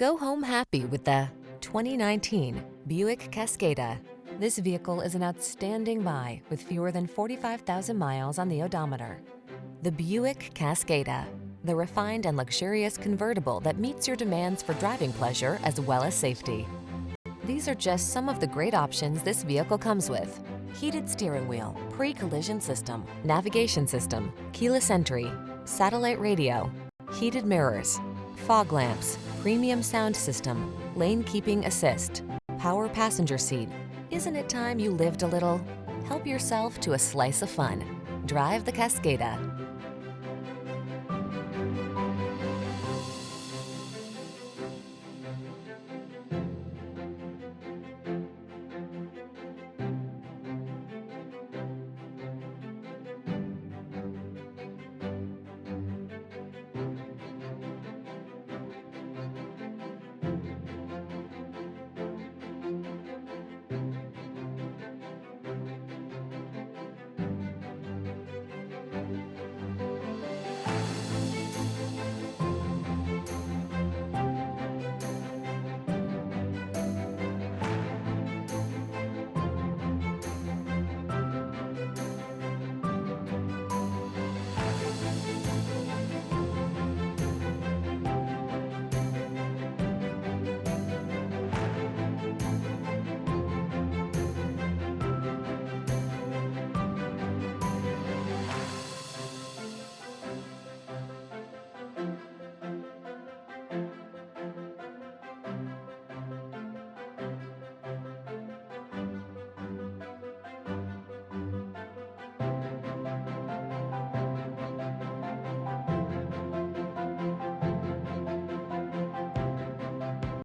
Go home happy with the 2019 Buick Cascada. This vehicle is an outstanding buy with fewer than 45,000 miles on the odometer. The Buick Cascada, the refined and luxurious convertible that meets your demands for driving pleasure as well as safety. These are just some of the great options this vehicle comes with: heated steering wheel, pre-collision system, navigation system, keyless entry, satellite radio, heated mirrors, fog lamps, premium sound system, lane keeping assist, power passenger seat. Isn't it time you lived a little? Help yourself to a slice of fun. Drive the Cascada.